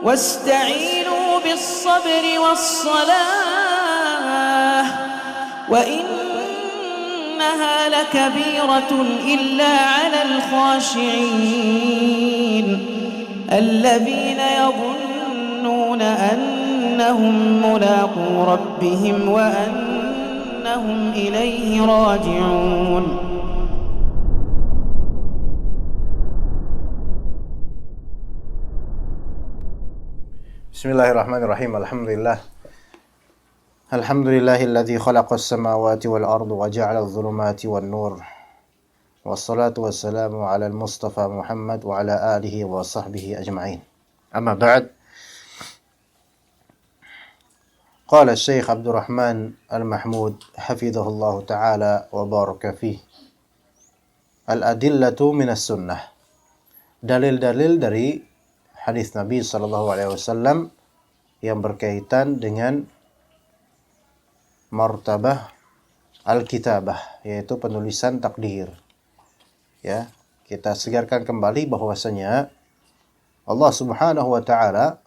واستعينوا بالصبر والصلاة وإنها لكبيرة إلا على الخاشعين الذين يظنون أنهم ملاقو ربهم وأنهم إليه راجعون. Bismillahirrahmanirrahim. Alhamdulillahilladzi khalaqas samawati wal arda wa ja'ala adh-dhulumati wan nur. Wassalatu wassalamu 'alal Mustafa Muhammad wa 'ala alihi wa sahbihi ajma'in. Amma ba'd. Qala Syekh Abdurrahman Al-Mahmud hafizahullah ta'ala wa baraka fihi. Al-adillatu minas sunnah. Dalil-dalil dari hadis Nabi SAW yang berkaitan dengan martabah al-kitabah, yaitu penulisan takdir. Ya, kita segarkan kembali bahwasanya Allah Subhanahu wa taala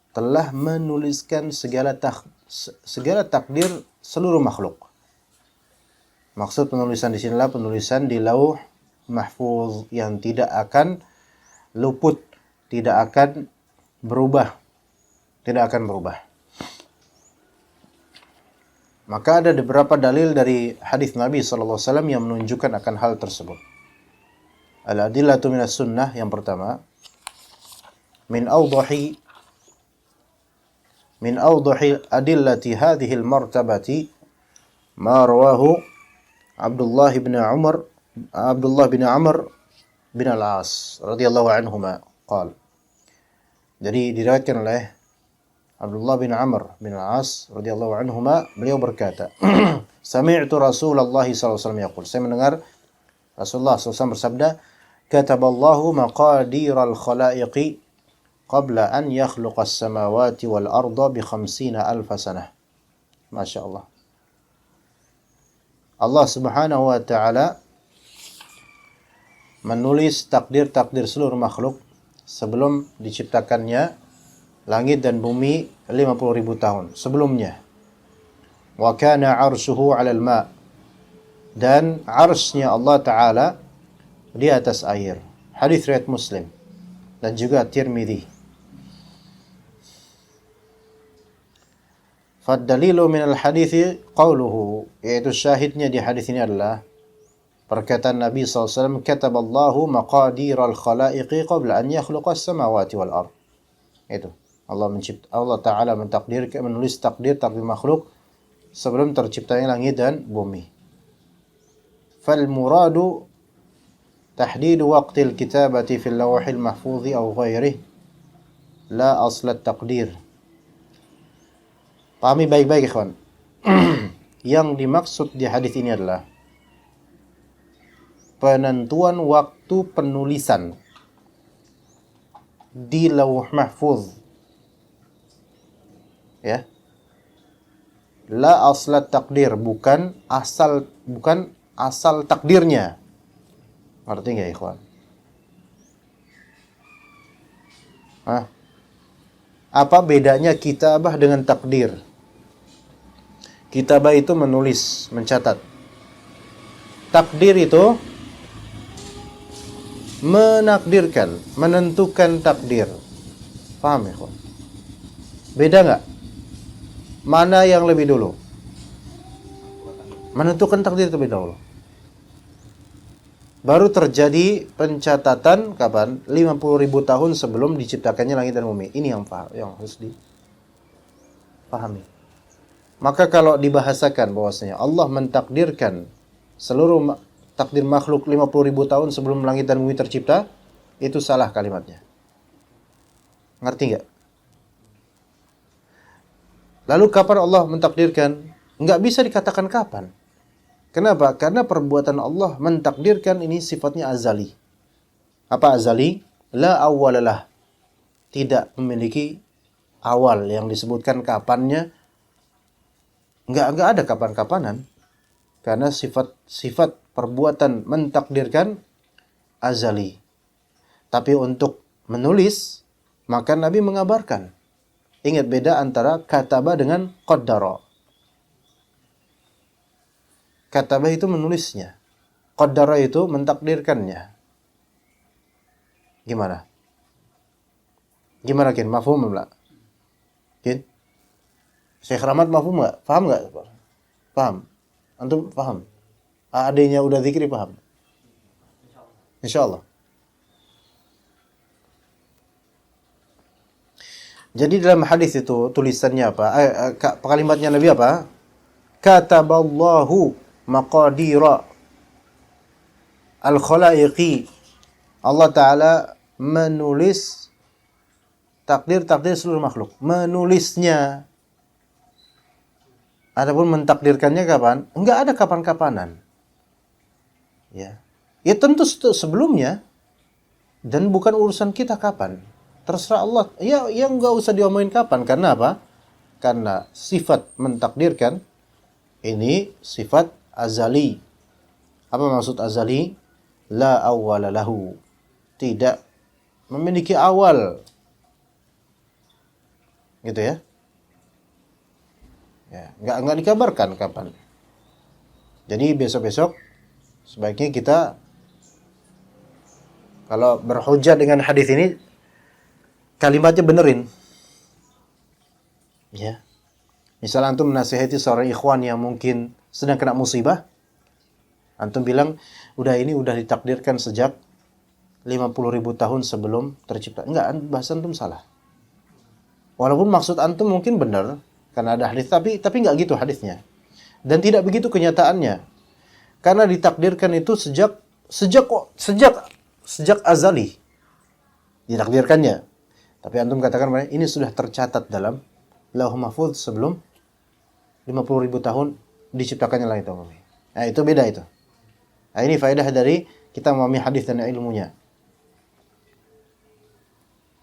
telah menuliskan segala takdir seluruh makhluk. Maksud penulisan di sinilah penulisan di Lauh Mahfuz yang tidak akan luput, tidak akan berubah. Maka ada beberapa dalil dari hadis Nabi SAW yang menunjukkan akan hal tersebut. Al-adillatu minas sunnah, yang pertama, min awdahi adillati hadhil martabati ma rawahu Abdullah bin Amr bin al-As radhiyallahu anhuma qala. Jadi diriwayatkan oleh Abdullah bin Amr bin al-As radhiyallahu anhuma, beliau berkata, sami'tu Rasulullah SAW yaqul, saya mendengar Rasulullah SAW bersabda, kataballahu maqadiral khalaiqi qabla an yakhluqas samawati wal arda bi 50,000 sanah. Masya Allah. Allah Subhanahu wa taala menulis takdir-takdir seluruh makhluk sebelum diciptakannya langit dan bumi 50,000 tahun sebelumnya. Wa kana 'arshuhu 'alal ma', dan arsy-nya Allah taala di atas air. Hadis riwayat Muslim dan juga Tirmidzi. Fad-dalilu min al-hadithi qawluhu, yaitu syahidnya di hadis ini adalah perkataan Nabi SAW, kataballahu maqadiral khalaiqi qabla an yakhluqas samawati wal ard. Itu Allah Ta'ala mentakdirkan, menulis takdir makhluk sebelum terciptanya langit dan bumi. Fal muradu tahdidu waqtil kitabati fil lawhil mahfuzi aw ghairihi la aslat takdir. Pahami baik-baik ikhwan. Yang dimaksud di hadis ini adalah penentuan waktu penulisan di Lauh Mahfuz. Ya. La aslat takdir, bukan asal takdirnya. Ngerti enggak, ikhwan? Apa bedanya kitabah dengan takdir? Kitabah itu menulis, mencatat. Takdir itu menakdirkan, menentukan takdir. Paham ya, kawan? Beda nggak? Mana yang lebih dulu? Menentukan takdir terlebih dahulu. Baru terjadi pencatatan kapan? 50,000 tahun sebelum diciptakannya langit dan bumi. Ini yang harus dipahami. Maka kalau dibahasakan bahwasanya Allah mentakdirkan seluruh takdir makhluk 50,000 tahun sebelum langit dan bumi tercipta, itu salah kalimatnya. Ngerti nggak? Lalu kapan Allah mentakdirkan? Nggak bisa dikatakan kapan. Kenapa? Karena perbuatan Allah mentakdirkan ini sifatnya azali. Apa azali? La awwalalah. Tidak memiliki awal yang disebutkan kapannya. Nggak ada kapan-kapanan. Karena sifat perbuatan mentakdirkan azali. Tapi untuk menulis Maka Nabi mengabarkan. Ingat beda antara kataba dengan qaddara. Kataba itu menulisnya. Qaddara itu mentakdirkannya. Gimana? Kin? Mafhum enggak? Kin? Syekh Rahmat mafhum enggak? Paham enggak? Paham? Antum paham? Adanya udah zikri paham? Insyaallah. Jadi dalam hadis itu tulisannya apa? Kalimatnya Nabi apa? Kataballahu maqadira al-khalaiqi. Allah Ta'ala menulis takdir-takdir seluruh makhluk. Menulisnya. Adapun mentakdirkannya kapan? Enggak ada kapan-kapanan. Ya. Ya tentu sebelumnya. Dan bukan urusan kita kapan. Terserah Allah. Ya enggak usah diomongin kapan. Karena apa? Karena sifat mentakdirkan ini sifat azali. Apa maksud azali? La awwala lahu. Tidak memiliki awal. Gitu ya. Ya, enggak dikabarkan kapan. Jadi besok-besok sebaiknya kita kalau berhujjah dengan hadis ini kalimatnya benerin. Ya. Misal antum menasihati seorang ikhwan yang mungkin sedang kena musibah, antum bilang, ini udah ditakdirkan sejak 50.000 tahun sebelum tercipta. Enggak, bahasa antum salah. Walaupun maksud antum mungkin benar karena ada hadis, tapi enggak gitu hadisnya. Dan tidak begitu kenyataannya. Karena ditakdirkan itu sejak azali. Ditakdirkannya. Tapi antum katakan ini sudah tercatat dalam Lauh Mahfuz sebelum 50.000 tahun diciptakannya langit dan bumi. Nah, itu beda itu. Nah, ini faedah dari kita memahami hadis dan ilmunya.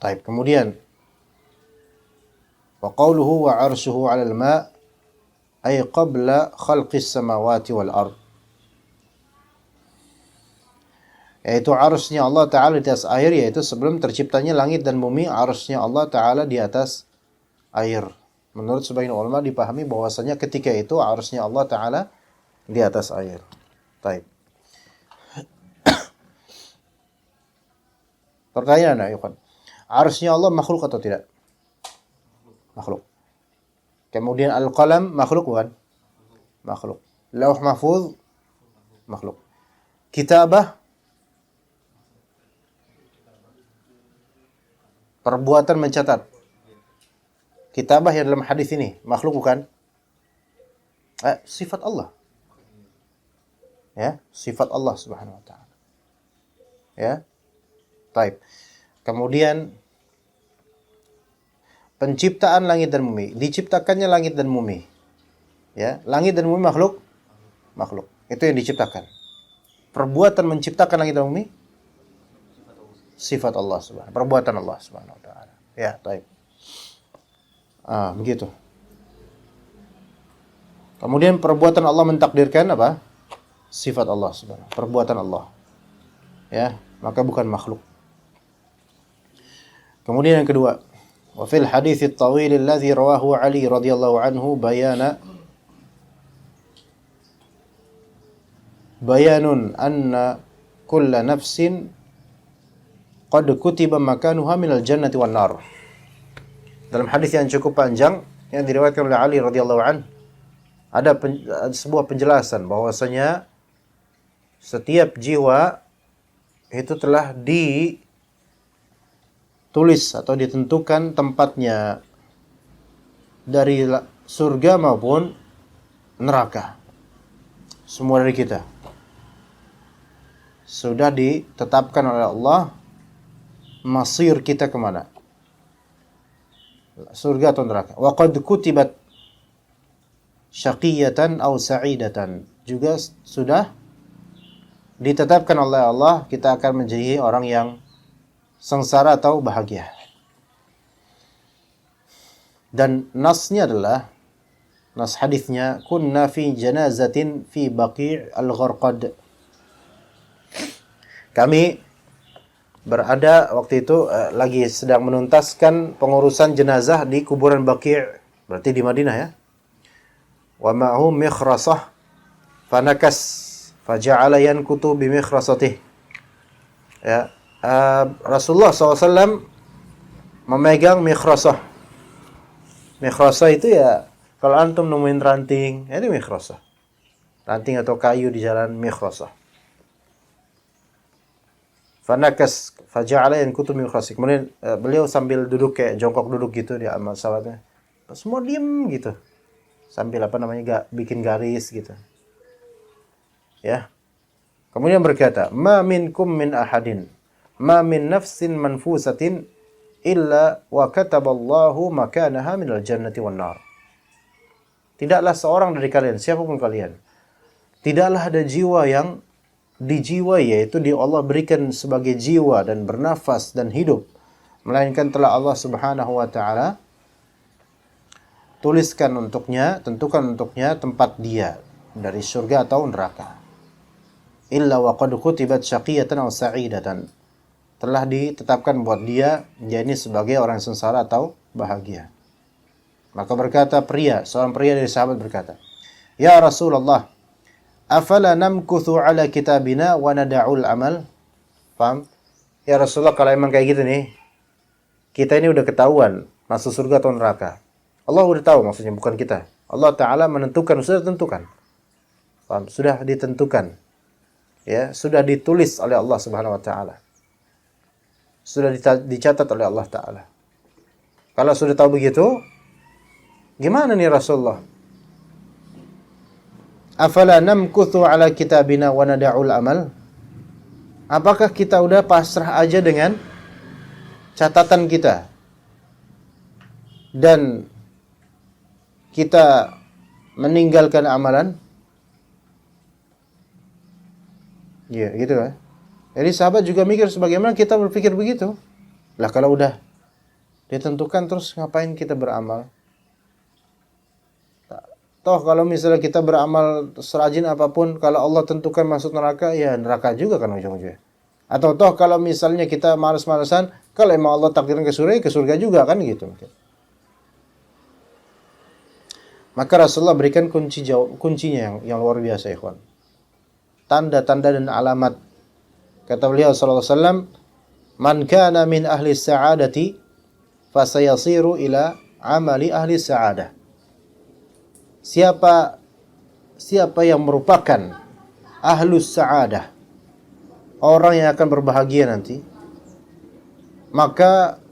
Baik, kemudian wa qawluhu wa 'arshuhu 'alal ma' ay qabla khalqis samawati wal ard. Yaitu arusnya Allah Ta'ala di atas air, yaitu sebelum terciptanya langit dan bumi, arusnya Allah Ta'ala di atas air. Menurut sebagian ulama dipahami bahwasanya ketika itu arusnya Allah Ta'ala di atas air. Baik. Pertanyaan, ayukan. Arusnya Allah makhluk atau tidak? Makhluk. Kemudian al-qalam makhluk bukan? Makhluk. Lauh Mahfuz makhluk. Kitabah perbuatan mencatat. Kitabah yang dalam hadis ini makhluk bukan? Sifat Allah. Ya, sifat Allah Subhanahu wa taala. Ya. Baik. Kemudian penciptaan langit dan bumi, diciptakannya langit dan bumi. Ya, langit dan bumi makhluk? Makhluk. Itu yang diciptakan. Perbuatan menciptakan langit dan bumi? Sifat Allah Subhanahu. Perbuatan Allah Subhanahu wa taala. Ya, baik. Begitu. Kemudian perbuatan Allah mentakdirkan apa? Sifat Allah Subhanahu. Perbuatan Allah. Ya, maka bukan makhluk. Kemudian yang kedua, wa fil hadits at-tawil alladhi rawahu Ali radhiyallahu anhu bayanun anna kulla nafsin qad kutiba makanuha minal jannati wan nar. Dalam hadis yang cukup panjang yang diriwayatkan oleh Ali radhiyallahu anhu ada sebuah penjelasan bahwasanya setiap jiwa itu telah ditulis atau ditentukan tempatnya dari surga maupun neraka. Semua dari kita sudah ditetapkan oleh Allah masir kita kemana, surga atau neraka. Wa qad kutibat syaqiyatan aw sa'idatan, juga sudah ditetapkan oleh Allah kita akan menjadi orang yang sengsara atau bahagia. Dan nasnya adalah nas hadisnya, kunna fi janazatin fi Baqi' al-Gharqad. Kami berada waktu itu lagi sedang menuntaskan pengurusan jenazah di kuburan Baqi', berarti di Madinah ya. Wa ma'hu mikhrasah fanakas faja'ala yankutu bi mikhrasatih. Ya, Rasulullah SAW memegang mikhrasah. Mikhrasah itu ya kalau antum nemuin ranting, itu mikhrasah. Ranting atau kayu di jalan, mikhrasah. Fanakas faja'ala yankutu bi mikhrasih. Kemudian beliau sambil duduk kayak jongkok duduk gitu di amal salatnya. Semua diem gitu. Sambil bikin garis gitu. Ya. Kemudian berkata, "Ma minkum min ahadin, ma min nafsin manfusatin illa wa kataballahu makanaha minal jannati wan nar." Tidaklah seorang dari kalian, siapapun kalian, tidaklah ada jiwa yang dijiwai, yaitu di Allah berikan sebagai jiwa dan bernafas dan hidup, melainkan telah Allah Subhanahu wa taala tuliskan untuknya, tentukan untuknya tempat dia dari surga atau neraka. Illa wa qad kutibat syaqiyatan aw sa'idatan. Telah ditetapkan buat dia ini sebagai orang sengsara atau bahagia. Maka berkata seorang pria dari sahabat berkata, "Ya Rasulullah, afala namkuthu ala kitabina wa nada'ul amal?" Paham? Ya Rasulullah, kalau emang kayak gitu nih, kita ini udah ketahuan masuk surga atau neraka. Allah udah tahu, maksudnya bukan kita. Allah Ta'ala menentukan, sudah tentukan. Paham? Sudah ditentukan. Ya, sudah ditulis oleh Allah Subhanahu wa taala. Sudah dicatat oleh Allah Ta'ala. Kalau sudah tahu begitu, gimana nih Rasulullah? Afala namkuthu ala kitabina wa nada'ul amal? Apakah kita udah pasrah aja dengan catatan kita dan kita meninggalkan amalan? Ya, gitu kan. Jadi sahabat juga mikir sebagaimana kita berpikir begitu. Lah kalau udah ditentukan terus ngapain kita beramal? Toh kalau misalnya kita beramal serajin apapun, kalau Allah tentukan masuk neraka, ya neraka juga kan ujung-ujungnya. Atau toh kalau misalnya kita malas-malasan, kalau emang Allah takdirin ke surga juga kan gitu. Maka Rasulullah berikan kuncinya yang luar biasa, ikhwan. Tanda-tanda dan alamat. Kata beliau sallallahu alaihi wasallam, "Man kana min ahli sa'adati fasayasiru ila amali ahli sa'adah." Siapa yang merupakan ahlus sa'adah, orang yang akan berbahagia nanti, maka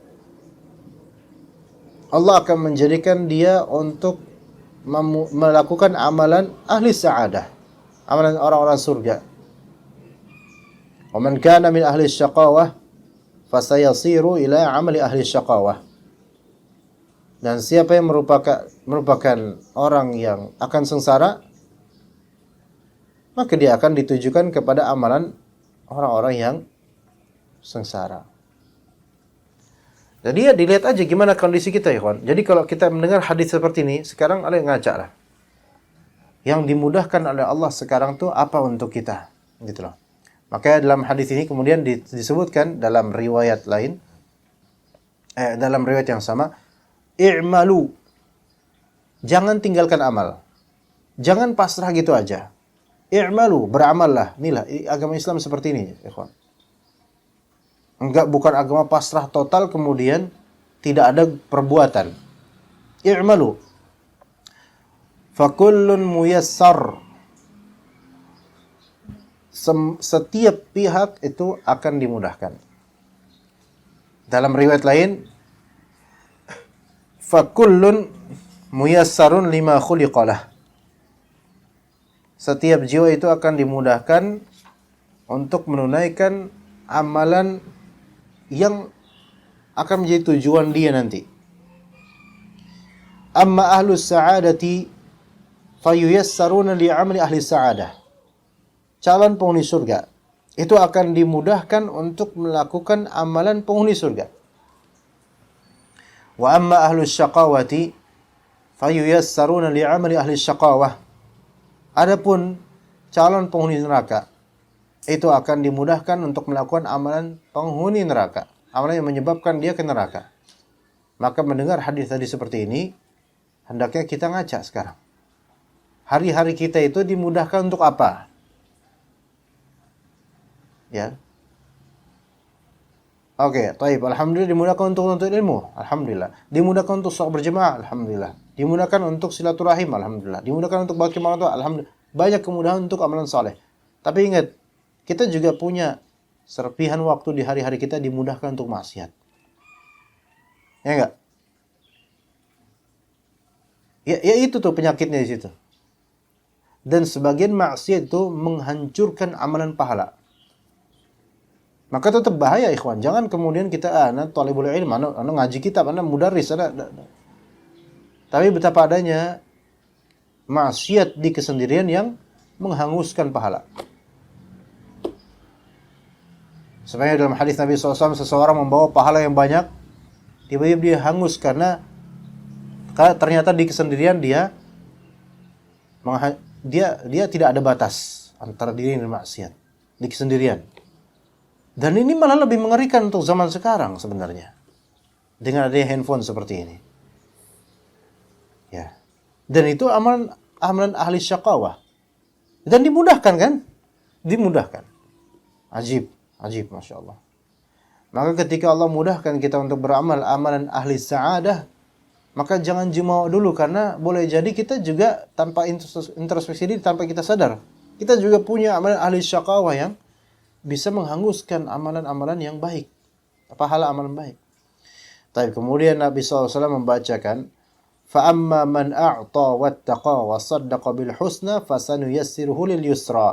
Allah akan menjadikan dia untuk melakukan amalan ahli sa'adah, amalan orang-orang surga. Wa man kana min ahli syaqawah fasayasiru ila amali ahli syaqawah. Dan siapa yang merupakan orang yang akan sengsara, maka dia akan ditujukan kepada amalan orang-orang yang sengsara. Jadi ya dilihat aja gimana kondisi kita, ya kawan. Jadi kalau kita mendengar hadis seperti ini, sekarang ada yang ngajak lah. Yang dimudahkan oleh Allah sekarang tuh apa untuk kita, gitu loh. Makanya dalam hadis ini kemudian disebutkan dalam riwayat lain, dalam riwayat yang sama, i'malu, jangan tinggalkan amal, jangan pasrah gitu aja. I'malu, beramallah. Inilah agama Islam seperti ini, ikhwan. Bukan agama pasrah total kemudian tidak ada perbuatan. I'malu, fakullun muyassar. Setiap pihak itu akan dimudahkan. Dalam riwayat lain, fakullun muyassarun lima khuliqalah. Setiap jiwa itu akan dimudahkan untuk menunaikan amalan yang akan menjadi tujuan dia nanti. Amma ahlus sa'adati fayuyassaruna li'amali ahli sa'adah. Calon penghuni surga itu akan dimudahkan untuk melakukan amalan penghuni surga. Wa amma ahlus syaqawati fayuyassaruna li'amali ahli syaqawah. Adapun calon penghuni neraka, itu akan dimudahkan untuk melakukan amalan penghuni neraka, amalan yang menyebabkan dia ke neraka. Maka mendengar hadis tadi seperti ini, hendaknya kita ngaca sekarang. Hari-hari kita itu dimudahkan untuk apa? Ya. Oke, taib. Alhamdulillah dimudahkan untuk menuntut ilmu. Alhamdulillah. Dimudahkan untuk sholat berjemaah. Alhamdulillah. Dimudahkan untuk silaturahim. Alhamdulillah. Dimudahkan untuk bakti orang tua. Alhamdulillah. Banyak kemudahan untuk amalan saleh. Tapi ingat, kita juga punya serpihan waktu di hari-hari kita dimudahkan untuk maksiat. Ya enggak? Ya itu tuh penyakitnya di situ. Dan sebagian maksiat itu menghancurkan amalan pahala. Maka tetap bahaya ikhwan. Jangan kemudian kita thalibul ilm, ngaji kitab, mudarris, tapi betapa adanya maksiat di kesendirian yang menghanguskan pahala. Sebenarnya dalam hadis Nabi SAW, seseorang membawa pahala yang banyak, tiba-tiba dia hangus karena ternyata di kesendirian dia tidak ada batas antara diri dan maksiat di kesendirian. Dan ini malah lebih mengerikan untuk zaman sekarang sebenarnya, dengan adanya handphone seperti ini. Ya. Dan itu amalan ahli syaqawah. Dan dimudahkan kan? Dimudahkan. Ajib, Masya Allah. Maka ketika Allah mudahkan kita untuk beramal amalan ahli sa'adah, maka jangan jumawa dulu, karena boleh jadi kita juga tanpa introspeksi diri, tanpa kita sadar, kita juga punya amalan ahli syaqawah yang bisa menghanguskan amalan-amalan yang baik, pahala amalan baik. Tapi kemudian Nabi SAW membacakan, فَأَمَّا مَنْ أَعْطَى وَاتَّقَى وَصَدَّقَ بِالْحُسْنَى فَسَنُيَسِّرُهُ لِلْيُسْرَى.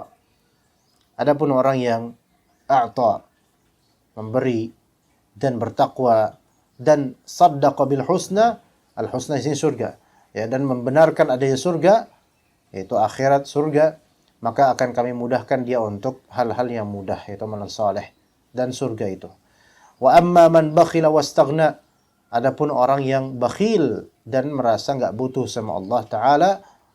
Adapun orang yang a'ta, memberi dan bertakwa, dan saddaqa bil husna, al husna ini surga, ya, dan membenarkan adanya surga, yaitu akhirat surga, maka akan kami mudahkan dia untuk hal-hal yang mudah, yaitu amalan saleh dan surga itu. Wa amma man bakhila wastaghna, adapun orang yang bakhil dan merasa enggak butuh sama Allah Ta'ala,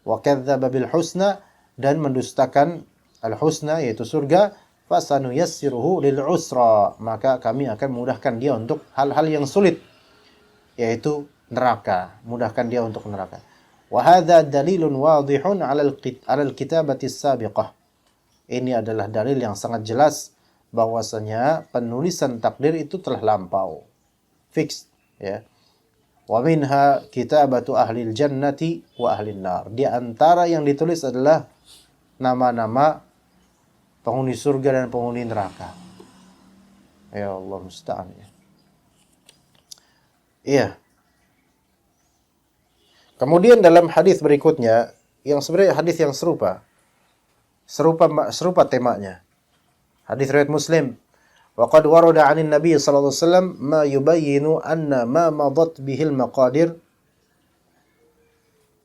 wa kadzdzaba bil husna, dan mendustakan al husna yaitu surga, fasanuyassiruhu lil usra, maka kami akan mudahkan dia untuk hal-hal yang sulit, yaitu neraka, mudahkan dia untuk neraka. Wa hadza dalilun wadihun 'ala al-kitabati as-sabiqah. Ini adalah dalil yang sangat jelas bahwasanya penulisan takdir itu telah lampau, fix, ya. Wa minha kitabatu ahlil jannati wa ahlin nar. Di antara yang ditulis adalah nama-nama penghuni surga dan penghuni neraka. Ya Allah musta'an, ya. Iya. Kemudian dalam hadis berikutnya, yang sebenarnya hadis yang serupa temanya. Hadis riwayat Muslim. Wa qad warada 'anil Nabi sallallahu alaihi wasallam ma yubayyinu anna ma madat bihil maqadir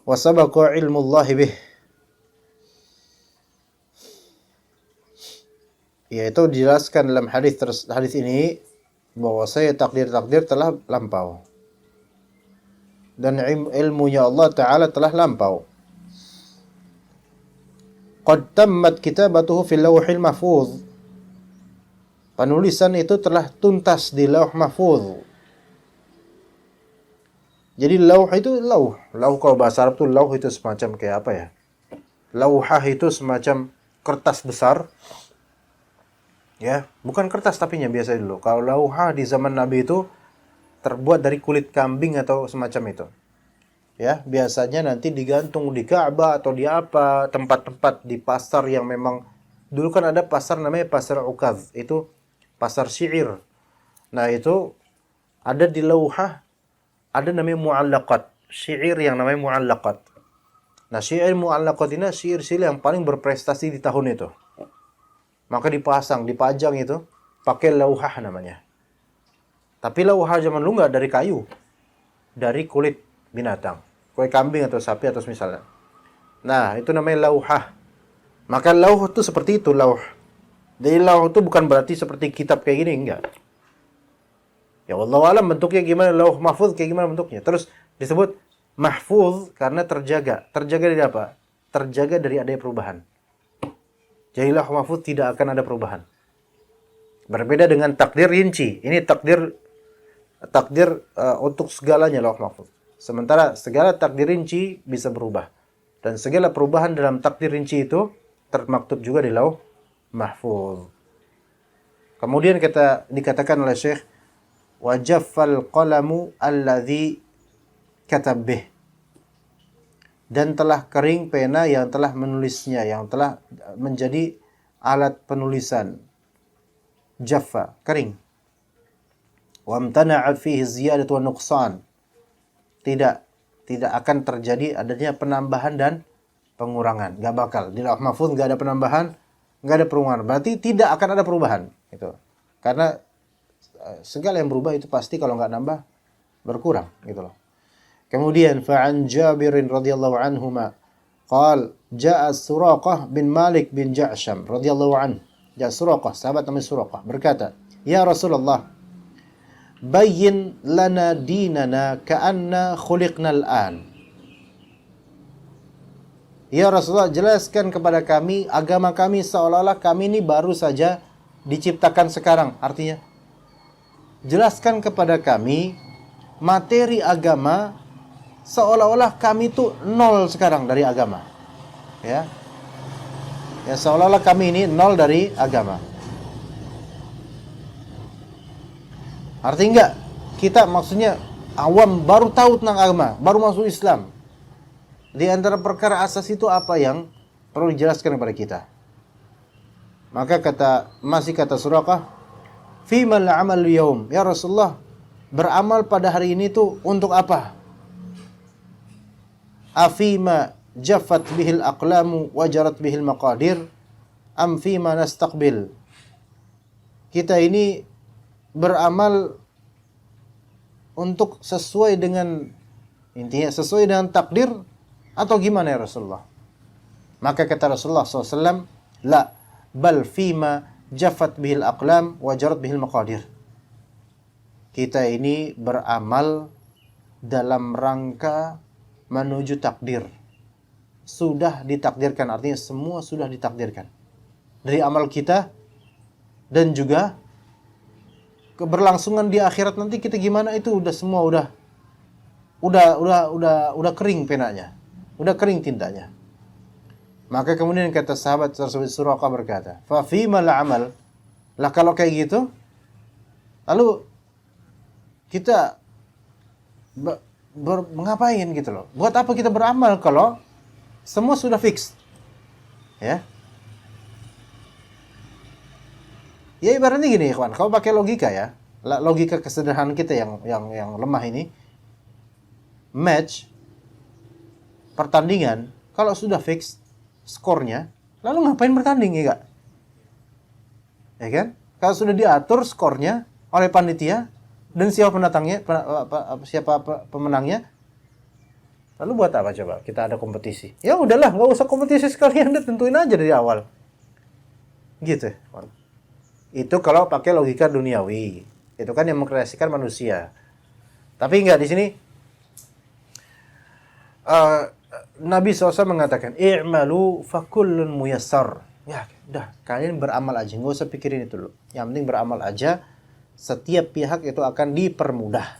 wa sabaqa ilmu Allah bih. Yaitu dijelaskan dalam hadis ini bahwa takdir telah lampau dan ilmunya Allah Ta'ala telah lampau. Qad tammat kitabatuhu fil lawhil mahfuz. Penulisan itu telah tuntas di lauh mahfuz. Jadi lauh itu lauh kalau bahasa Arab itu lauh itu semacam kayak apa ya? Lauhah itu semacam kertas besar. Ya, bukan kertas tapinya biasa dulu. Kalau lauhah di zaman Nabi itu terbuat dari kulit kambing atau semacam itu. Ya, biasanya nanti digantung di Ka'bah atau di apa, tempat-tempat di pasar yang memang dulu kan ada pasar namanya pasar Ukaz, itu pasar syair. Nah, itu ada di lauhah, ada namanya mu'allaqat, syair yang namanya mu'allaqat. Nah, syair mu'allaqat ini syair-syair yang paling berprestasi di tahun itu. Maka dipajang itu pakai lauhah namanya. Tapi lauhah zaman dulu nggak dari kayu, dari kulit binatang, kulit kambing atau sapi atau misalnya. Nah, itu namanya lauhah. Maka lauh itu seperti itu, lauh. Jadi lauh itu bukan berarti seperti kitab kayak gini, enggak. Ya Allah alam bentuknya gimana, lauh mahfuz kayak gimana bentuknya. Terus disebut mahfuz karena terjaga. Terjaga dari apa? Terjaga dari adanya perubahan. Jadi lauh mahfuz tidak akan ada perubahan. Berbeda dengan takdir rinci. Ini takdir untuk segalanya lauh mahfuz. Sementara segala takdir rinci bisa berubah. Dan segala perubahan dalam takdir rinci itu termaktub juga di lauh mahfuz. Kemudian dikatakan oleh Syekh, wajaffal qalamu alladhi katab bih. Dan telah kering pena yang telah menulisnya, yang telah menjadi alat penulisan. Jaffa, kering. Wamtana'a fihi ziyadat wa nuqsan. Tidak akan terjadi adanya penambahan dan pengurangan. Gak bakal. Di lauh mahfuz gak ada penambahan, gak ada pengurangan. Berarti tidak akan ada perubahan. Gitu. Karena segala yang berubah itu pasti kalau nggak nambah berkurang. Gitu loh. Kemudian fa'an Jabirin radhiyallahu anhuma qal ja'a Suraqah bin Malik bin Ja'sham radhiyallahu anhu. Ja'a Suraqah, sahabat namanya Suraqah, berkata, "Ya Rasulullah, bayyin lana dinana ka'anna khuliqna al-an." Ya Rasulullah, jelaskan kepada kami agama kami seolah-olah kami ini baru saja diciptakan sekarang. Artinya, jelaskan kepada kami materi agama seolah-olah kami itu nol sekarang dari agama. Ya, seolah-olah kami ini nol dari agama. Artinya enggak, kita maksudnya awam baru tahu tentang agama, baru masuk Islam. Di antara perkara asas itu apa yang perlu dijelaskan kepada kita? Maka masih kata Suraqah, "Fima al-amal yaum?" Ya Rasulullah, beramal pada hari ini tuh untuk apa? Afima jaffat bihil aqlamu wajarat bihil maqadir am fima nastaqbil. Kita ini beramal untuk sesuai dengan, intinya sesuai dengan takdir atau gimana ya Rasulullah? Maka kata Rasulullah SAW, la bal fima jaffat bihil aqlam wajarat bihil maqadir. Kita ini beramal dalam rangka menuju takdir. Sudah ditakdirkan, artinya semua sudah ditakdirkan. Dari amal kita dan juga keberlangsungan di akhirat nanti kita gimana itu udah semua udah kering penanya. Udah kering tintanya. Maka kemudian kata sahabat tersebut Suraqah berkata, "Fa fimal amal?" Lah kalau kayak gitu, lalu kita mengapain gitu loh? Buat apa kita beramal kalau semua sudah fix? Ya. Ya ibaratnya gini, ikhwan, kalau pakai logika ya, logika kesederhanaan kita yang lemah ini, match pertandingan kalau sudah fix skornya, lalu ngapain bertanding ya enggak? Ya kan? Kalau sudah diatur skornya oleh panitia dan siapa pemenangnya, lalu buat apa coba kita ada kompetisi? Ya udahlah, nggak usah kompetisi sekalian, udah tentuin aja dari awal. Gitu. Itu kalau pakai logika duniawi. Itu kan yang mengkreasikan manusia. Tapi enggak, di sini Nabi SAW mengatakan, "I'malu fakullun muyassar." Ya, udah, kalian beramal aja, nggak usah pikirin itu dulu. Yang penting beramal aja. Setiap pihak itu akan dipermudah.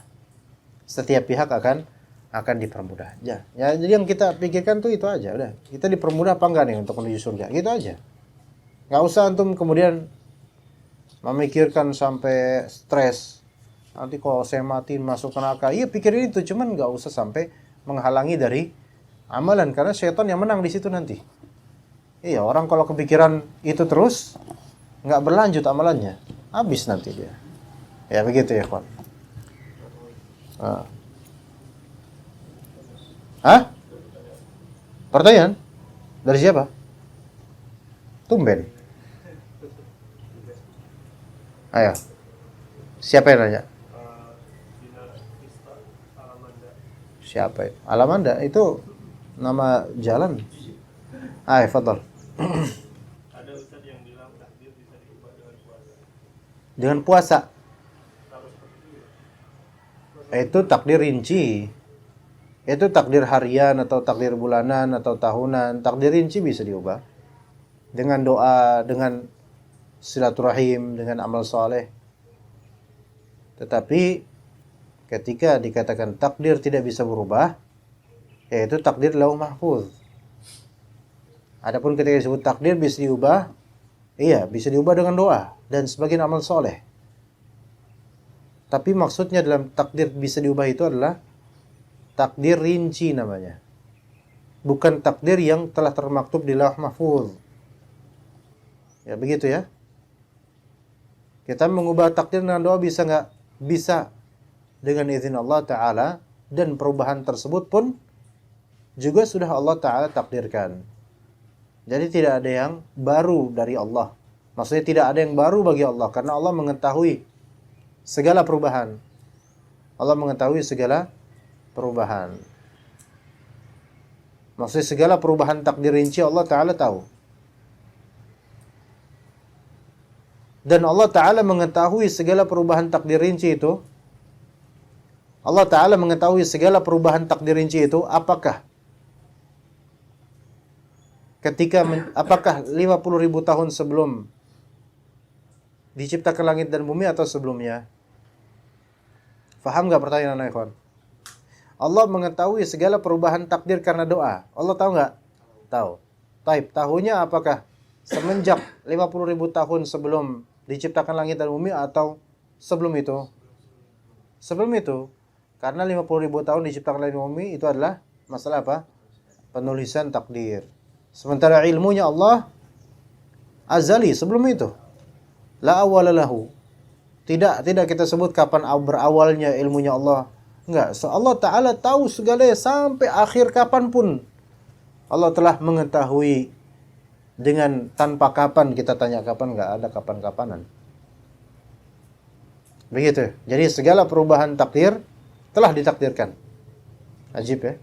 Setiap pihak akan dipermudah. Ya, jadi yang kita pikirkan tuh itu aja. Udah, kita dipermudah apa enggak nih untuk menuju surga? Gitu aja. Nggak usah antum kemudian memikirkan sampai stres. Nanti kalau saya mati masuk neraka. Iya, pikirin itu, cuman nggak usah sampai menghalangi dari amalan, karena setan yang menang di situ nanti. Iya, orang kalau kepikiran itu terus nggak berlanjut amalannya, habis nanti dia. Ya begitu ya, kawan. Hah? Pertanyaan? Dari siapa? Tumben. Ayo. Siapa yang nanya? Siapa itu? Alamanda itu nama jalan. Ayo, fadhal. Ada ustaz yang bilang takdir bisa diubah dengan puasa. Dengan puasa. Itu takdir rinci. Itu takdir harian atau takdir bulanan atau tahunan. Takdir rinci bisa diubah. dengan doa, dengan silaturahim, dengan amal soleh. Tetapi ketika dikatakan takdir tidak bisa berubah, yaitu takdir lauh mahfuz. Adapun ketika disebut takdir bisa diubah, iya bisa diubah dengan doa dan sebagian amal soleh. Tapi maksudnya dalam takdir bisa diubah itu adalah takdir rinci namanya. Bukan takdir yang telah termaktub di lauh mahfuz. Ya begitu ya. Kita mengubah takdir dengan doa bisa nggak? Bisa, dengan izin Allah Ta'ala, dan perubahan tersebut pun juga sudah Allah Ta'ala takdirkan. Jadi tidak ada yang baru dari Allah. Maksudnya tidak ada yang baru bagi Allah, karena Allah mengetahui segala perubahan. Allah mengetahui segala perubahan. Maksudnya segala perubahan takdir rinci Allah Ta'ala tahu. Dan Allah Ta'ala mengetahui segala perubahan takdir rinci itu. Allah Ta'ala mengetahui segala perubahan takdir rinci itu. Apakah apakah 50.000 tahun sebelum diciptakan langit dan bumi atau sebelumnya? Faham gak pertanyaan ikhwan? Allah mengetahui segala perubahan takdir karena doa. Allah tahu gak? Tahu. Taib, tahunya apakah semenjak 50.000 tahun sebelum diciptakan langit dan bumi atau sebelum itu? Sebelum itu. Karena 50.000 tahun diciptakan langit dan bumi itu adalah masalah apa? Penulisan takdir. Sementara ilmunya Allah azali sebelum itu. La awwala lahu. Tidak kita sebut kapan berawalnya ilmunya Allah. Enggak, so Allah Ta'ala tahu segalanya sampai akhir kapanpun. Allah telah mengetahui dengan tanpa kapan. Kita tanya kapan, enggak ada kapan-kapanan. Begitu. Jadi segala perubahan takdir telah ditakdirkan. Ajib ya.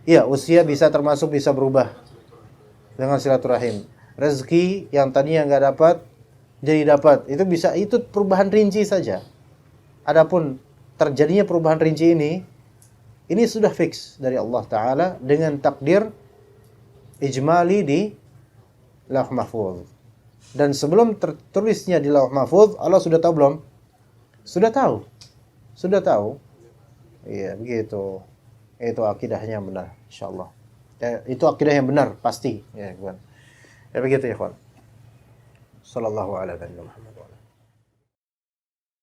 Iya, usia bisa termasuk bisa berubah dengan silaturahim. Rezeki yang tadinya enggak dapat jadi dapat. Itu bisa, itu perubahan rinci saja. Adapun terjadinya perubahan rinci ini sudah fix dari Allah Ta'ala dengan takdir ijmali di Lauh Mahfuz. Dan sebelum tertulisnya di Lauh Mahfuz, Allah sudah tahu belum? Sudah tahu. Sudah tahu. Iya, begitu. Itu akidahnya yang benar, insyaallah. Ya, itu akidah yang benar pasti, ya, kawan. Ya begitu ya, kawan. Sallallahu alaihi wasallam.